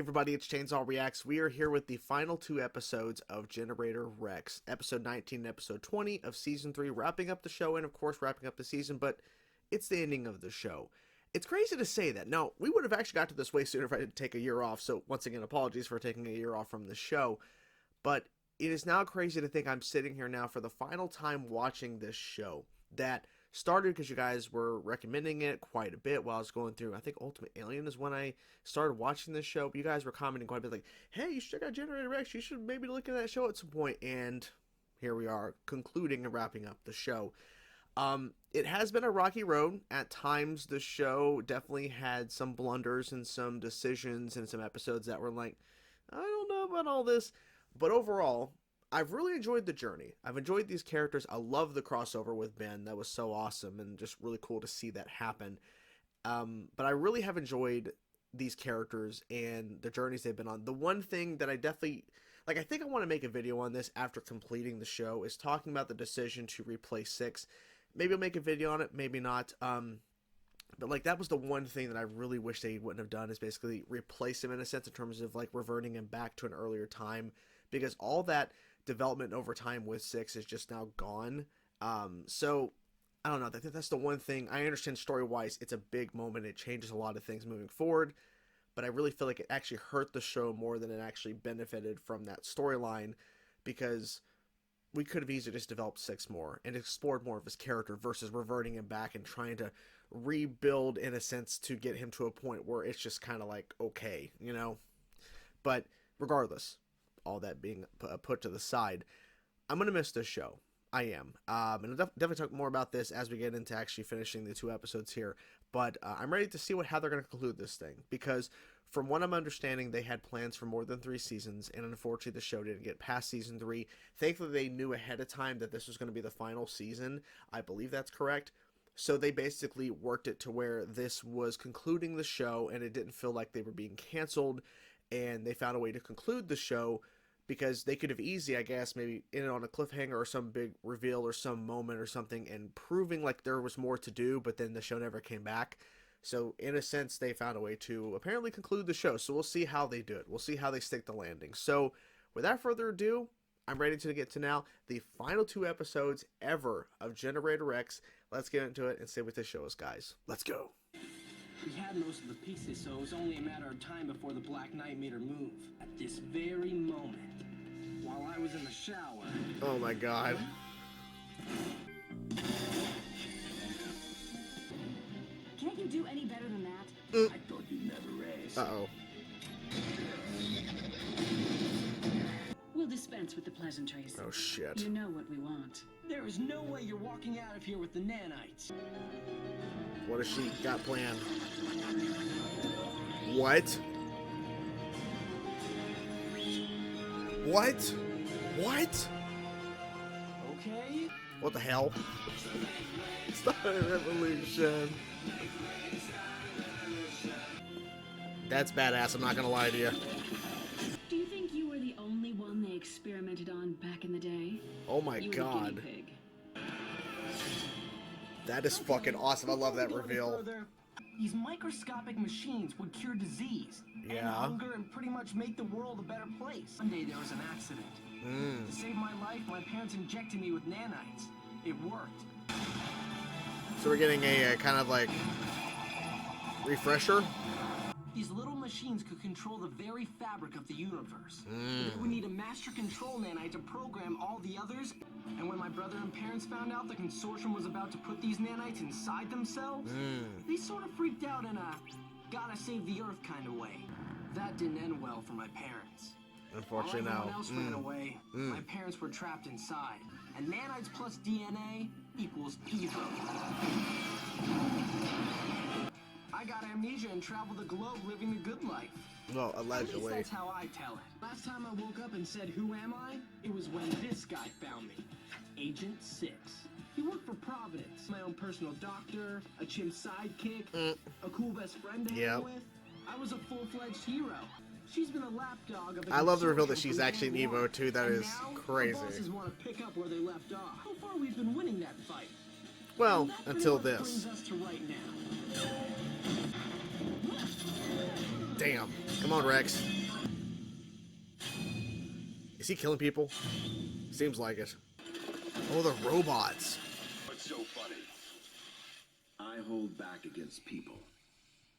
everybody, it's Chainsaw Reacts. We are here with the final two episodes of Generator Rex, episode 19 and episode 20 of season 3, wrapping up the show and of course wrapping up the season, but it's the ending of the show. It's crazy to say that. Now, we would have actually got to this way sooner if I didn't take a year off, so once again, apologies for taking a year off from the show, but it is now crazy to think I'm sitting here now for the final time watching this show that started because you guys were recommending it quite a bit while I was going through. I think Ultimate Alien is when I started watching this show, but you guys were commenting quite a bit like, hey, you should check out Generator Rex, you should maybe look at that show at some point, and here we are concluding and wrapping up the show. It has been a rocky road. At times the show definitely had some blunders and some decisions and some episodes that were like, I don't know about all this, but overall I've really enjoyed the journey. I've enjoyed these characters. I love the crossover with Ben. That was so awesome and just really cool to see that happen. But I really have enjoyed these characters and the journeys they've been on. The one thing that I definitely, like, I think I want to make a video on this after completing the show is talking about the decision to replace Six. Maybe I'll make a video on it, maybe not. But like, that was the one thing that I really wish they wouldn't have done, is basically replace him in a sense in terms of like reverting him back to an earlier time, because all that development over time with Six is just now gone. So I don't know, I think that's the one thing. I understand story-wise it's a big moment, it changes a lot of things moving forward, but I really feel like it actually hurt the show more than it actually benefited from that storyline, because we could have easily just developed Six more and explored more of his character versus reverting him back and trying to rebuild in a sense to get him to a point where it's just kind of like, okay, you know. But regardless, all that being put to the side, I'm going to miss this show. I am. And I'll definitely talk more about this as we get into actually finishing the 2 episodes here. But I'm ready to see how they're going to conclude this thing. Because from what I'm understanding, they had plans for more than 3 seasons. And unfortunately, the show didn't get past season 3. Thankfully, they knew ahead of time that this was going to be the final season. I believe that's correct. So they basically worked it to where this was concluding the show. And it didn't feel like they were being canceled. And they found a way to conclude the show, because they could have easily, I guess, maybe ended on a cliffhanger or some big reveal or some moment or something and proving like there was more to do, but then the show never came back. So in a sense, they found a way to apparently conclude the show. So we'll see how they do it. We'll see how they stick the landing. So without further ado, I'm ready to get to now the final 2 episodes ever of Generator Rex. Let's get into it and see what this show is, guys. Let's go. We had most of the pieces, so it was only a matter of time before the Black Knight made her move. At this very moment, while I was in the shower... Oh my god. Can't you do any better than that? I thought you'd never ask. Uh-oh. We'll dispense with the pleasantries. Oh shit. You know what we want. There is no way you're walking out of here with the nanites. What has she got planned? What? What? What? Okay? What the hell? Start a revolution. That's badass, I'm not gonna lie to you. Do you think you were the only one they experimented on back in the day? Oh my You were god. the guinea pig. That is fucking awesome. I love that reveal. These microscopic machines would cure disease and hunger and pretty much make the world a better place. One day there was an accident. To save my life, my parents injected me with nanites. It worked. So we're getting a kind of like refresher. These little machines could control the very fabric of the universe. They would need a master control nanite to program all the others. And when my brother and parents found out the Consortium was about to put these nanites inside themselves, they sort of freaked out in a gotta save the Earth kind of way. That didn't end well for my parents. Unfortunately, While everyone now. else ran away, my parents were trapped inside. And nanites plus DNA equals evil. I got amnesia and traveled the globe living the good life. Well, At allegedly. least that's how I tell it. Last time I woke up and said, "Who am I?" It was when this guy found me. Agent 6. He worked for Providence. My own personal doctor, a chimp sidekick, a cool best friend to hang with. I was a full-fledged hero. She's been a lapdog of the I love the reveal that Consortium she's from actually an day Evo one. too. That And is now, crazy. The bosses want to pick up where they left off. So far, we've been winning that fight. Well, And that pretty until much this. brings us to right now. Damn. Come on, Rex. Is he killing people? Seems like it. Oh, the robots. What's so funny? I hold back against people.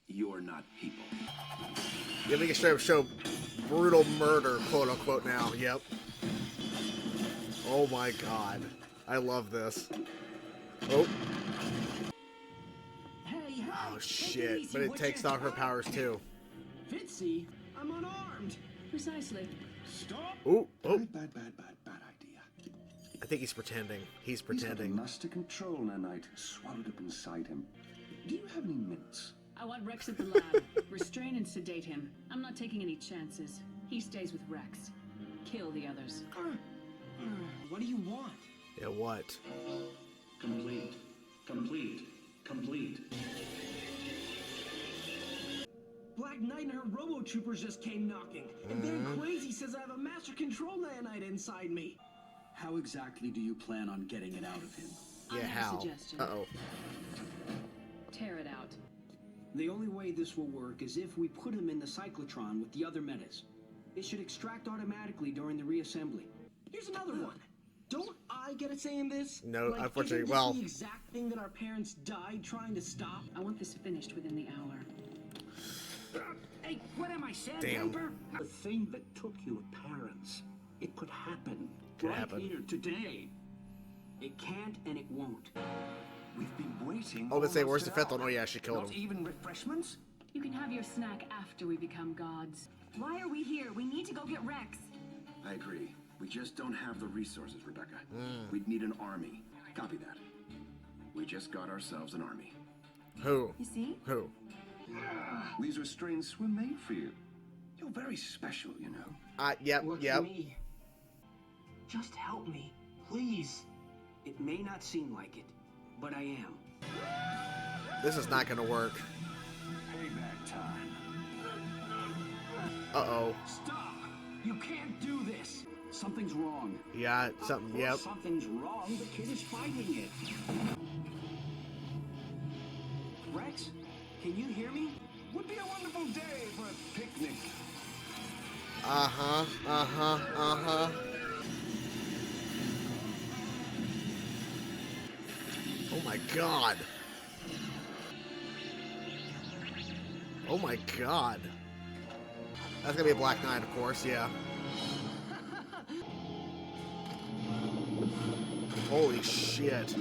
You're not people. Yeah, we can straight up show brutal murder, quote unquote, now. Yep. Oh my god. I love this. Oh. Hey, Oh shit. But it takes out her powers too. Fitzy, I'm unarmed. Precisely. Stop. Ooh. Oh. Bad idea. I think he's pretending. He's He's got a pretending. master control nanite swallowed up inside him. Do you have any mints? I want Rex at the lab. Restrain and sedate him. I'm not taking any chances. He stays with Rex. Kill the others. What do you want? Yeah, what? Complete. Black Knight and her robo-troopers just came knocking. And then Crazy says I have a master control nanite inside me. How exactly do you plan on getting it out of him? I Yeah, have a how? suggestion. Uh-oh. Tear it out. The only way this will work is if we put him in the cyclotron with the other metas. It should extract automatically during the reassembly. Here's another one. Don't I get a say in this? No, like, unfortunately, isn't this well- the exact thing that our parents died trying to stop? I want this finished within the hour. Hey, what am I, Damn. sandpaper? The thing that took your parents, it could happen. Could right happen. here, today. It can't and it won't. We've been waiting. Oh, let's say, where's almost the an fifth hour. one? Oh, yeah, she killed Not him. even refreshments? You can have your snack after we become gods. Why are we here? We need to go get Rex. I agree. We just don't have the resources, Rebecca. We'd need an army. Copy that. We just got ourselves an army. Who? You see? Who? These restraints were made for you. You're very special, you know. Yep, Work yep. for me. Just help me, please. It may not seem like it, but I am. This is not gonna work. Payback time. Uh-oh. Stop! You can't do this! Something's wrong. Yeah, something, yep. Something's wrong. The kid is fighting it. Rex, can you hear me? Would be a wonderful day for a picnic. Uh-huh, uh-huh, uh-huh. Oh my god. Oh my god. That's gonna be a Black Knight, of course, yeah. Holy shit.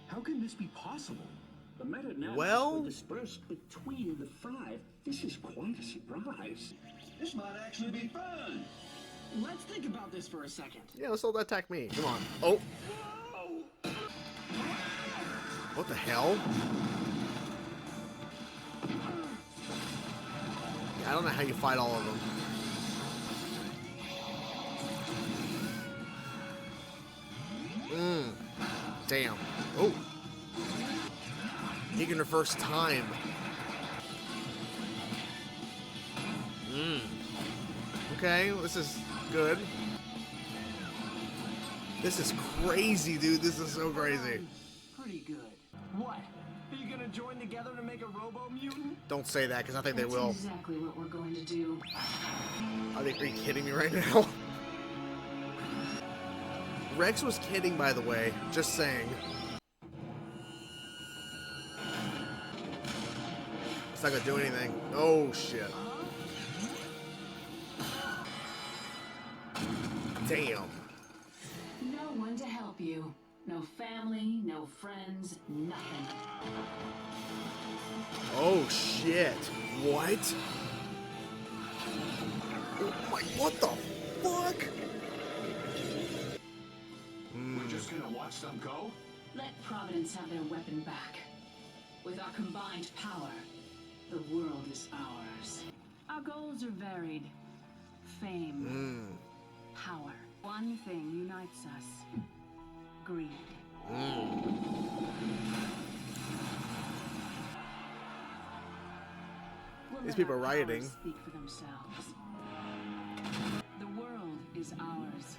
How can this be possible? The meta nanites Well- were dispersed between the five. This is quite a surprise. This might actually be fun. Let's think about this for a second. Yeah, let's let that attack me. Come on. Oh. What the hell? Yeah, I don't know how you fight all of them. Damn. Oh. He can reverse time. Okay, this is good. This is crazy, dude. This is so crazy. Pretty good. What? Are you gonna join together to make a robo-mutant? Don't say that, because I think they That's will. exactly what we're going to do. Are you kidding me right now? Rex was kidding, by the way. Just saying. It's not gonna do anything. Oh, shit. Damn. No one to help you. No family, no friends, nothing. Oh, shit. What? Oh my, what the fuck? We're just gonna watch them go? Let Providence have their weapon back. With our combined power, the world is ours. Our goals are varied. Fame, power. One thing unites us. Greed. We'll These let people our are rioting. powers speak for themselves. The world is ours.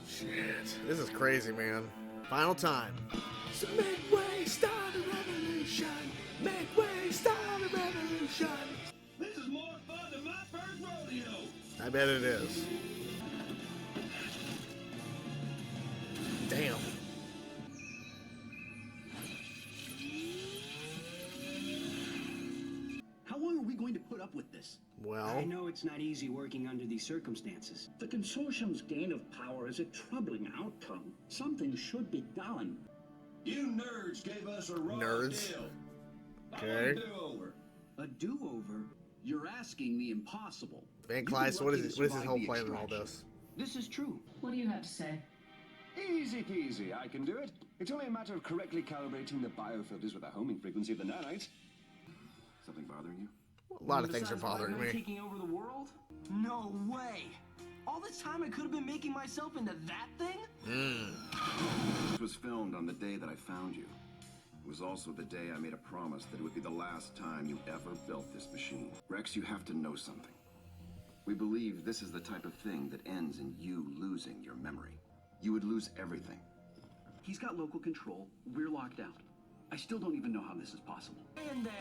Shit. This is crazy, man. Final time. Submit way. way, start a revolution. Make way, start a revolution. This is more fun than my first rodeo. I bet it is. Damn. How long are we going to put up with this? Well, I know it's not easy working under these circumstances. The Consortium's gain of power is a troubling outcome. Something should be done. You nerds gave us a raw Nerds. deal. Okay. Do-over. A do-over? You're asking the impossible. Van You've been Kleiss, what lucky is to his survive whole the plan in all extraction. this? This is true. What do you have to say? Easy peasy, I can do it. It's only a matter of correctly calibrating the biofilters with the homing frequency of the nanite. Something bothering you? A lot of things are Besides bothering Black Knight me. Taking over the world? No way! All this time I could have been making myself into that thing? This was filmed on the day that I found you. It was also the day I made a promise that it would be the last time you ever built this machine. Rex, you have to know something. We believe this is the type of thing that ends in you losing your memory. You would lose everything. He's got local control. We're locked out. I still don't even know how this is possible. In there!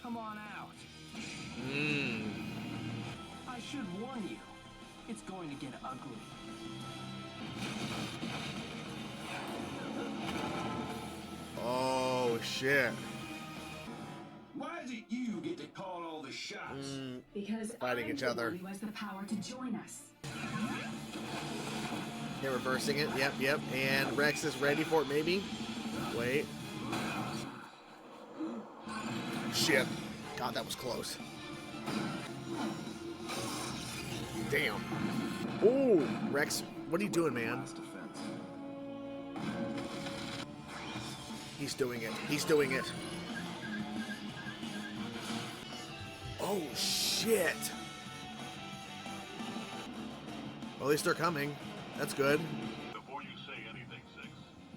Come on out. I should warn you. It's going to get ugly. Oh, shit. Why is it you get to call all the shots? Because Fighting I'm each the other. one who has the power to join us. They're reversing it. Yep, yep. And Rex is ready for it, maybe. Wait. Shit. God, that was close. Damn. Ooh, Rex, what are you doing, man? Last defense. He's doing it. He's doing it. Oh, shit. Well, at least they're coming. That's good. Before you say anything, Six,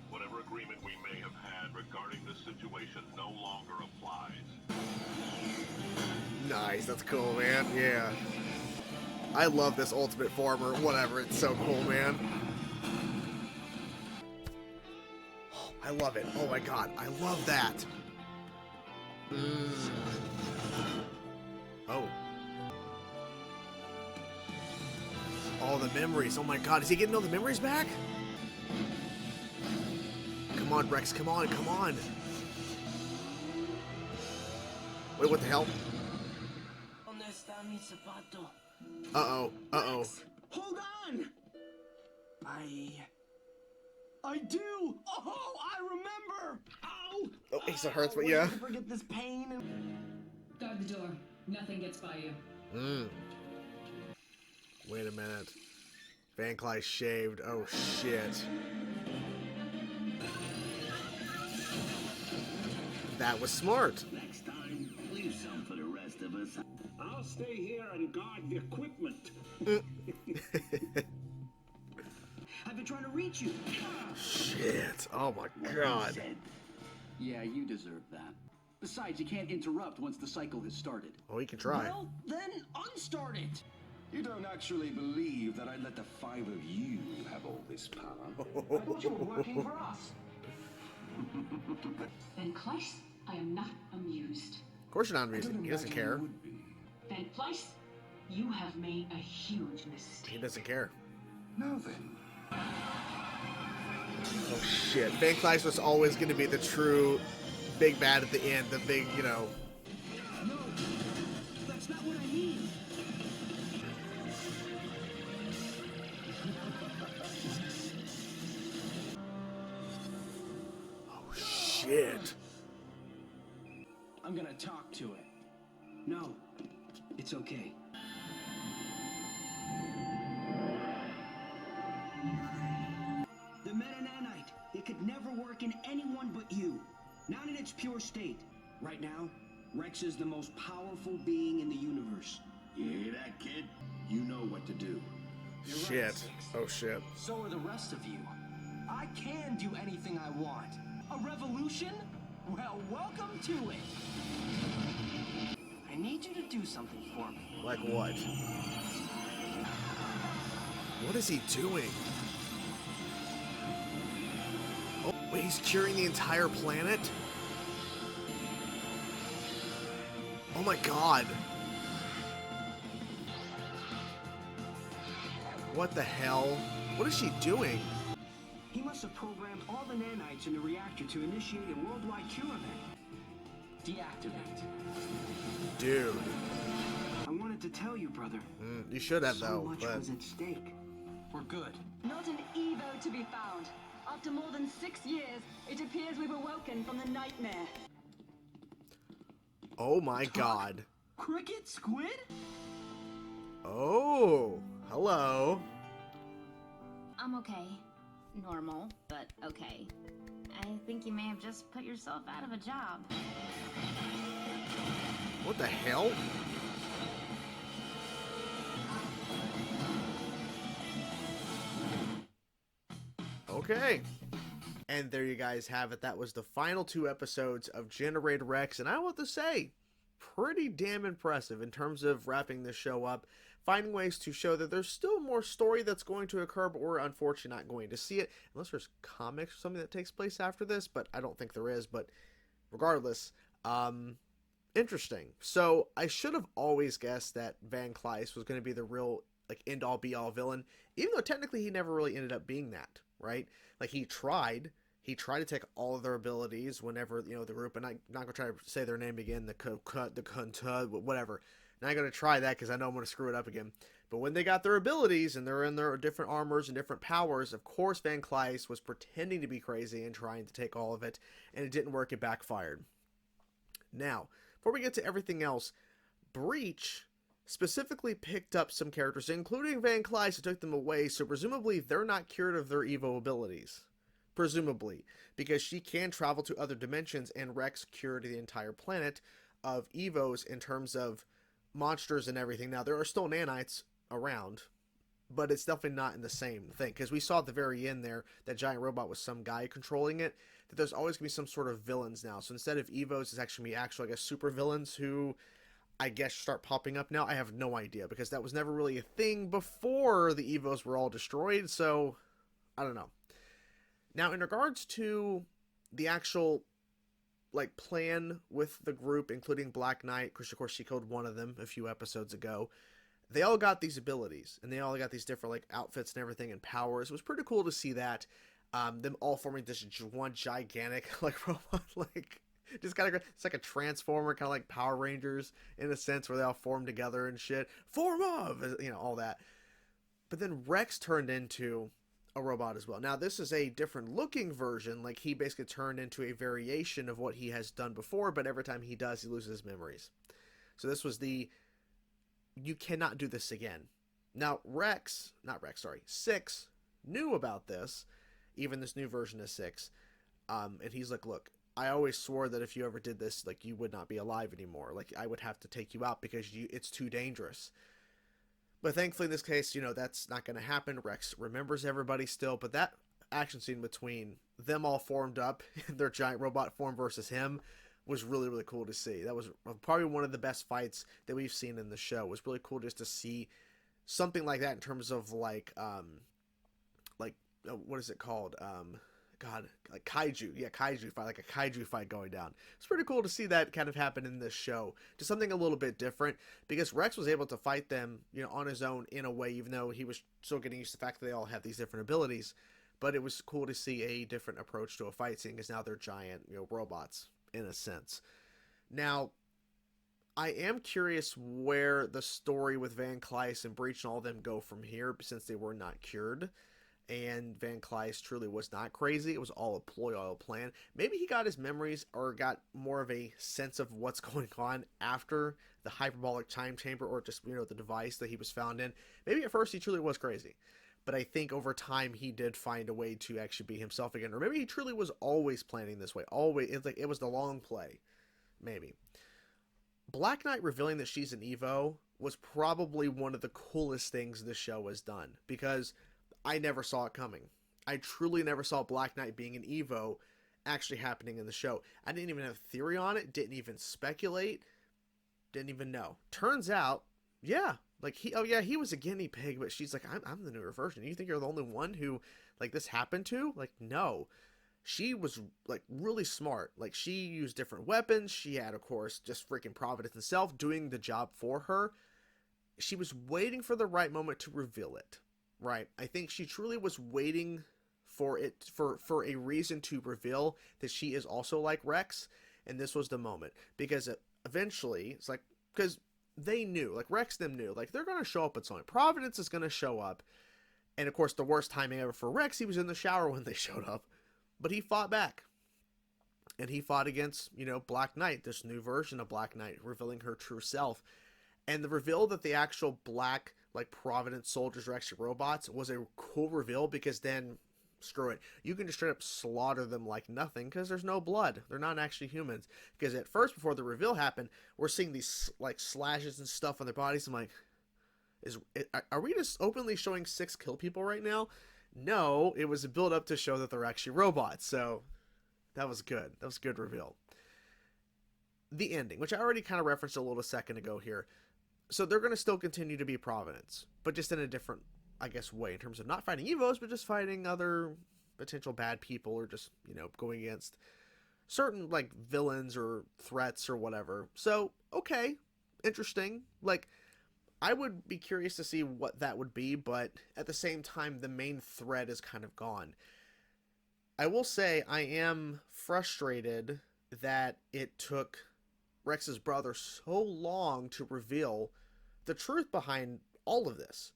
whatever agreement we may have had regarding this situation no longer applies. Nice. That's cool, man. Yeah. I love this ultimate form or whatever. It's so cool, man. Oh, I love it. Oh my god. I love that. Oh. All the memories. Oh my god. Is he getting all the memories back? Come on, Rex. Come on. Come on. Wait, what the hell? Uh-oh. Uh-oh. Hold on! I do! Oh, I remember! Ow! Oh, it still hurts, but Wait, yeah. I forget this pain and... Guard the door. Nothing gets by you. Wait a minute. Van Kleiss shaved. Oh, shit. That was smart. Next time, leave some for the rest of us. I'll stay here and guard the equipment. I've been trying to reach you. Shit. Oh, my God. Yeah, you deserve that. Besides, you can't interrupt once the cycle has started. Oh, he can try. Well, then unstart it. You don't actually believe that I'd let the five of you have all this power. I thought you were working for us. Van Kleiss, I am not amused. Of course you're not amusing. He doesn't care. Van Kleiss, you have made a huge mistake. He doesn't care. Now then. Oh, shit. Van Kleiss was always going to be the true big bad at the end. The big, you know... No, that's not what I mean. Oh, shit. I'm gonna talk to it. No, it's okay. The meta-nanite, it could never work in anyone but you. Not in its pure state. Right now, Rex is the most powerful being in the universe. You hear that, kid? You know what to do. You're right, Shit. Six. Oh, shit. So are the rest of you. I can do anything I want. A revolution? Well, welcome to it. I need you to do something for me. Like what? What is he doing? Oh. Wait, he's curing the entire planet? Oh my god. What the hell? What is she doing? He must have programmed all the nanites in the reactor to initiate a worldwide cure event. Deactivate. Dude. I wanted to tell you, brother. You should have, so though. Much was at stake. We're good. Not an Evo to be found. After more than 6 years, it appears we've awoken from the nightmare. Oh my god. Cricket? Squid? Oh, hello. I'm okay. Normal, but okay. I think you may have just put yourself out of a job. What the hell? Okay. And there you guys have it. That was the final 2 episodes of Generator Rex, and I want to say, pretty damn impressive in terms of wrapping this show up, finding ways to show that there's still more story that's going to occur, but we're unfortunately not going to see it, unless there's comics or something that takes place after this, but I don't think there is. But regardless, interesting. So I should have always guessed that Van Kleiss was going to be the real, like, end-all be-all villain, even though technically he never really ended up being that, right? Like, he tried to take all of their abilities whenever, you know, the group, and I'm not going to try to say their name again, whatever. Not going to try that because I know I'm going to screw it up again. But when they got their abilities and they're in their different armors and different powers, of course Van Kleiss was pretending to be crazy and trying to take all of it, and it didn't work, it backfired. Now, before we get to everything else, Breach specifically picked up some characters, including Van Kleiss, and took them away, so presumably they're not cured of their Evo abilities. Presumably, because she can travel to other dimensions, and Rex cured the entire planet of Evos in terms of monsters and everything. Now, there are still nanites around, but it's definitely not in the same thing, because we saw at the very end there that giant robot was some guy controlling it, that there's always going to be some sort of villains now. So instead of Evos, it's actually going to be I guess, super villains who I guess start popping up now. I have no idea, because that was never really a thing before the Evos were all destroyed, so I don't know. Now, in regards to the actual, like, plan with the group, including Black Knight, because of course she killed one of them a few episodes ago, they all got these abilities, and they all got these different, like, outfits and everything and powers. It was pretty cool to see that, them all forming this one gigantic, like, robot, like, just kind of, it's like a transformer, kind of like Power Rangers, in a sense, where they all form together and shit. Form of, you know, all that. But then Rex turned into a robot as well. Now, this is a different looking version. Like, he basically turned into a variation of what he has done before, but every time he does, he loses his memories. So this was the, you cannot do this again. Now, Six knew about this, even this new version of Six, and he's like, look, I always swore that if you ever did this, like, you would not be alive anymore. Like, I would have to take you out because it's too dangerous. But thankfully, in this case, you know, that's not going to happen. Rex remembers everybody still, but that action scene between them all formed up in their giant robot form versus him was really, really cool to see. That was probably one of the best fights that we've seen in the show. It was really cool just to see something like that in terms of, like, what is it called? Like kaiju. Yeah, kaiju fight, like a kaiju fight going down. It's pretty cool to see that kind of happen in this show. Just something a little bit different, because Rex was able to fight them, you know, on his own in a way, even though he was still getting used to the fact that they all have these different abilities. But it was cool to see a different approach to a fight scene, because now they're giant, you know, robots, in a sense. Now, I am curious where the story with Van Kleiss and Breach and all of them go from here, since they were not cured. And Van Kleiss truly was not crazy. It was all a ploy, all a plan. Maybe he got his memories or got more of a sense of what's going on after the hyperbolic time chamber, or just, you know, the device that he was found in. Maybe at first he truly was crazy. But I think over time he did find a way to actually be himself again. Or maybe he truly was always planning this way. Always. It's like it was the long play. Maybe. Black Knight revealing that she's an Evo was probably one of the coolest things this show has done, because I never saw it coming. I truly never saw Black Knight being an Evo actually happening in the show. I didn't even have a theory on it, didn't even speculate, didn't even know. Turns out, yeah, like he was a guinea pig, but she's like, I'm the newer version. You think you're the only one who, like, this happened to? Like, no. she was like really smart. Like she used different weapons. She had, of course, just freaking Providence itself doing the job for her. She was waiting for the right moment to reveal it, right? I think she truly was waiting for it for a reason to reveal that she is also like Rex, and this was the moment, because eventually it's like, because they knew, like Rex them knew, like they're gonna show up at some point. Providence is gonna show up, and of course the worst timing ever for Rex, he was in the shower when they showed up, but he fought back, and he fought against, you know, Black Knight, this new version of Black Knight, revealing her true self. And the reveal that the actual black, like, Providence soldiers are actually robots was a cool reveal, because then, screw it, you can just straight up slaughter them like nothing because there's no blood. They're not actually humans. Because at first, before the reveal happened, we're seeing these, like, slashes and stuff on their bodies. I'm like, are we just openly showing 6 kill people right now? No, it was a build up to show that they're actually robots. So that was good. That was a good reveal. The ending, which I already kind of referenced a little second ago here. So they're going to still continue to be Providence, but just in a different, I guess, way, in terms of not fighting Evos, but just fighting other potential bad people, or just, you know, going against certain, like, villains or threats or whatever. So, okay, interesting. Like, I would be curious to see what that would be, but at the same time, the main thread is kind of gone. I will say I am frustrated that it took Rex's brother so long to reveal the truth behind all of this,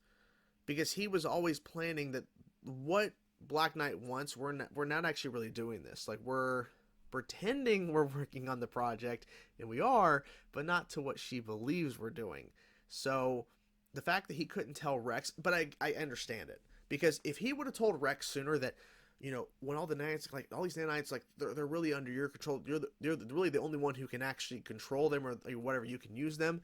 because he was always planning that what Black Knight wants, we're not actually really doing this. Like, we're pretending we're working on the project, and we are, but not to what she believes we're doing. So the fact that he couldn't tell Rex, but I understand it, because if he would have told Rex sooner that, you know, when all the nanites, like all these nanites, like they're really under your control, you're really the only one who can actually control them, or whatever, you can use them.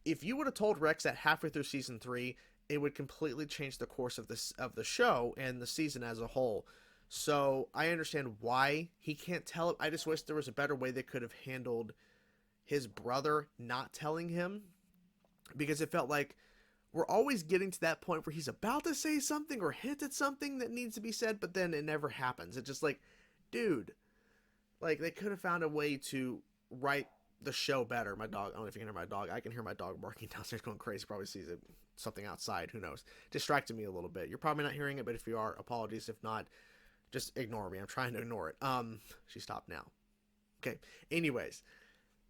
If you would have told Rex that halfway through season 3, it would completely change the course of the show and the season as a whole. So I understand why he can't tell it. I just wish there was a better way they could have handled his brother not telling him, because it felt like we're always getting to that point where he's about to say something or hint at something that needs to be said, but then it never happens. It's just like, dude, like, they could have found a way to write the show better. My dog, I don't know if you can hear my dog. I can hear my dog barking downstairs going crazy. Probably sees something outside. Who knows? Distracted me a little bit. You're probably not hearing it, but if you are, apologies. If not, just ignore me. I'm trying to ignore it. She stopped now. Okay. Anyways,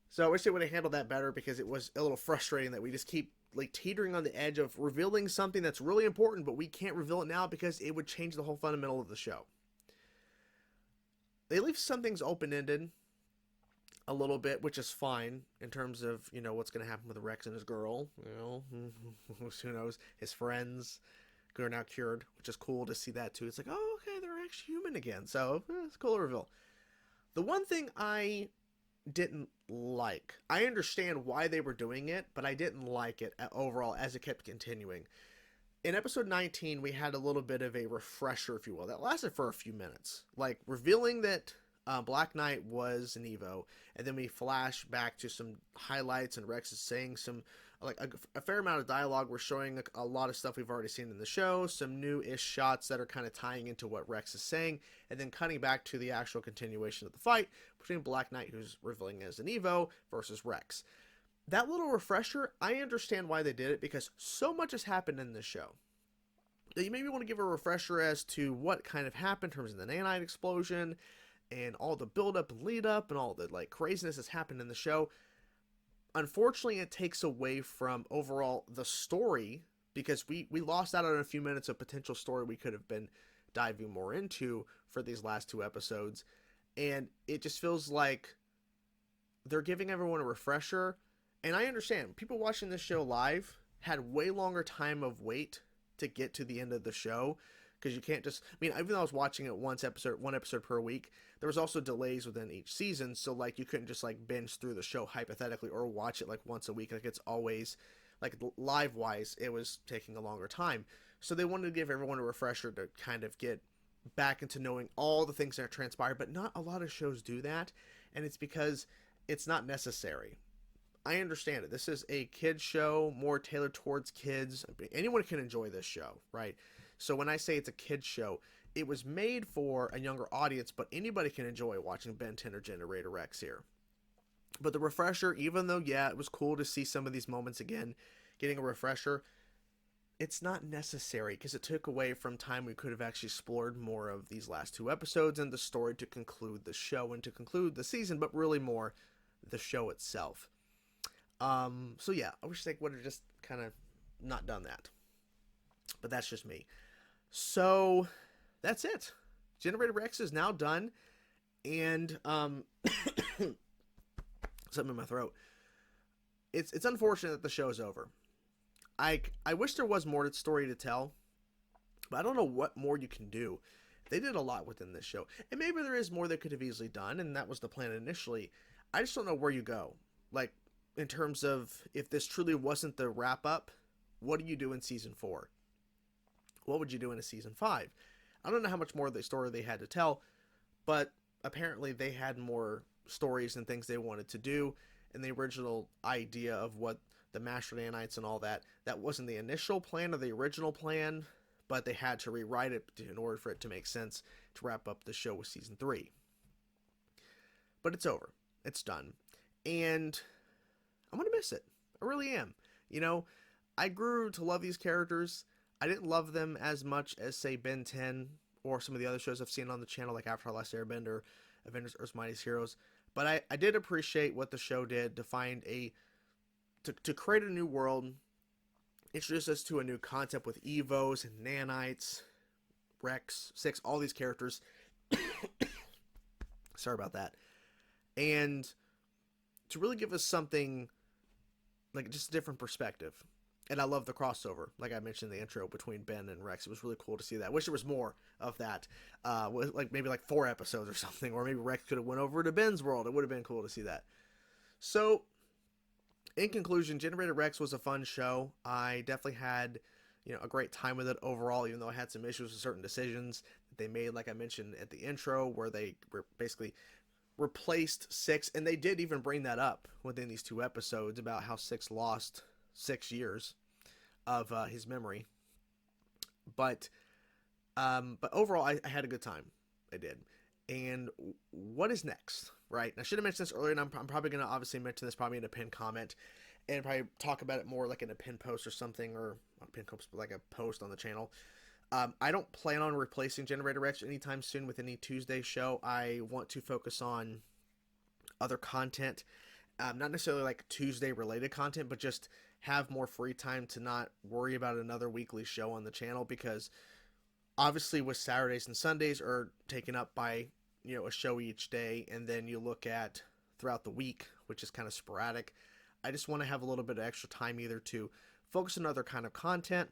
so I wish they would have handled that better, because it was a little frustrating that we just keep, like, teetering on the edge of revealing something that's really important, but we can't reveal it now because it would change the whole fundamental of the show. They leave some things open-ended a little bit, which is fine in terms of, you know, what's going to happen with Rex and his girl, you know, who knows, his friends who are now cured, which is cool to see that too. It's like, oh, okay, they're actually human again, so it's a cool reveal. The one thing I didn't like, I understand why they were doing it, but I didn't like it overall as it kept continuing. In episode 19, we had a little bit of a refresher, if you will, that lasted for a few minutes, like revealing that Black Knight was an Evo, and then we flash back to some highlights, and Rex is saying some, like, a fair amount of dialogue. We're showing a lot of stuff we've already seen in the show, some new-ish shots that are kind of tying into what Rex is saying, and then cutting back to the actual continuation of the fight between Black Knight, who's revealing as an Evo, versus Rex. That little refresher, I understand why they did it, because so much has happened in this show that you maybe want to give a refresher as to what kind of happened in terms of the nanite explosion, and all the build-up and lead-up, and all the, like, craziness that's happened in the show. Unfortunately, it takes away from overall the story, because we lost out on a few minutes of potential story we could have been diving more into for these last 2 episodes, and it just feels like they're giving everyone a refresher. And I understand, people watching this show live had way longer time of wait to get to the end of the show, because you can't just, I mean, even though I was watching it one episode per week, there was also delays within each season, so, like, you couldn't just, like, binge through the show hypothetically, or watch it, like, once a week. Like, it's always, like, live wise, it was taking a longer time, so they wanted to give everyone a refresher to kind of get back into knowing all the things that transpired. But not a lot of shows do that, and it's because it's not necessary. I understand it. This is a kid's show, more tailored towards kids. Anyone can enjoy this show, right? So when I say it's a kid's show, it was made for a younger audience, but anybody can enjoy watching Ben 10 or Generator Rex here. But the refresher, even though, yeah, it was cool to see some of these moments again, getting a refresher, it's not necessary because it took away from time we could have actually explored more of these last 2 episodes and the story to conclude the show and to conclude the season, but really more the show itself. So yeah, I wish they would have just kind of not done that. But that's just me. So that's it. Generator Rex is now done. And something in my throat. It's unfortunate that the show is over. I wish there was more story to tell, but I don't know what more you can do. They did a lot within this show, and maybe there is more they could have easily done, and that was the plan initially. I just don't know where you go. Like, in terms of, if this truly wasn't the wrap-up, what do you do in Season 4? What would you do in a Season 5? I don't know how much more of the story they had to tell, but apparently they had more stories and things they wanted to do, and the original idea of what the Master Nanites and all that wasn't the initial plan or the original plan, but they had to rewrite it in order for it to make sense to wrap up the show with Season 3. But it's over. It's done. And I'm going to miss it. I really am. You know, I grew to love these characters. I didn't love them as much as, say, Ben 10 or some of the other shows I've seen on the channel, like Avatar: Last Airbender, Avengers: Earth's Mightiest Heroes. But I did appreciate what the show did to find to create a new world, introduce us to a new concept with Evos and Nanites, Rex, Six, all these characters. Sorry about that. And to really give us something, like just a different perspective. And I love the crossover, like I mentioned in the intro, between Ben and Rex. It was really cool to see that. I wish there was more of that, with maybe 4 episodes or something, or maybe Rex could have went over to Ben's world. It would have been cool to see that. So, in conclusion, Generator Rex was a fun show. I definitely had, a great time with it overall, even though I had some issues with certain decisions that they made, like I mentioned at the intro, where they basically replaced Six, and they did even bring that up within these 2 episodes about how Six lost 6 years of his memory. But overall, I had a good time. I did. And what is next, right? I should have mentioned this earlier, and I'm probably going to obviously mention this probably in a pinned comment, and probably talk about it more like in a pinned post or something, or not a pinned post, but like a post on the channel. I don't plan on replacing Generator Rex anytime soon with any Tuesday show. I want to focus on other content, not necessarily like Tuesday related content, but just have more free time to not worry about another weekly show on the channel, because obviously with Saturdays and Sundays are taken up by, a show each day, and then you look at throughout the week, which is kind of sporadic. I just want to have a little bit of extra time either to focus on other kind of content,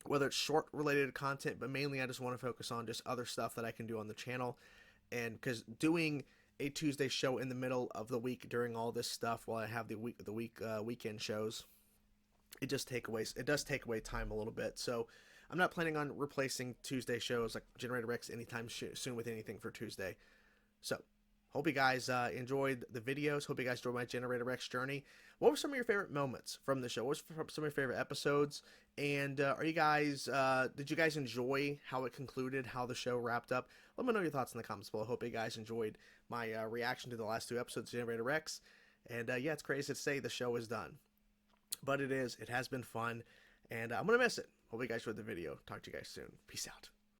whether it's short related content, but mainly I just want to focus on just other stuff that I can do on the channel. And because doing a Tuesday show in the middle of the week during all this stuff while I have the weekend shows, it does take away time a little bit. So I'm not planning on replacing Tuesday shows like Generator Rex anytime soon with anything for Tuesday. So hope you guys enjoyed the videos. Hope you guys enjoyed my Generator Rex journey. What were some of your favorite moments from the show? What were some of your favorite episodes? And did you guys enjoy how it concluded, how the show wrapped up? Let me know your thoughts in the comments below. I hope you guys enjoyed my reaction to the last 2 episodes of Generator Rex. And yeah, it's crazy to say the show is done, but it has been fun, and I'm going to miss it. Hope you guys enjoyed the video. Talk to you guys soon. Peace out.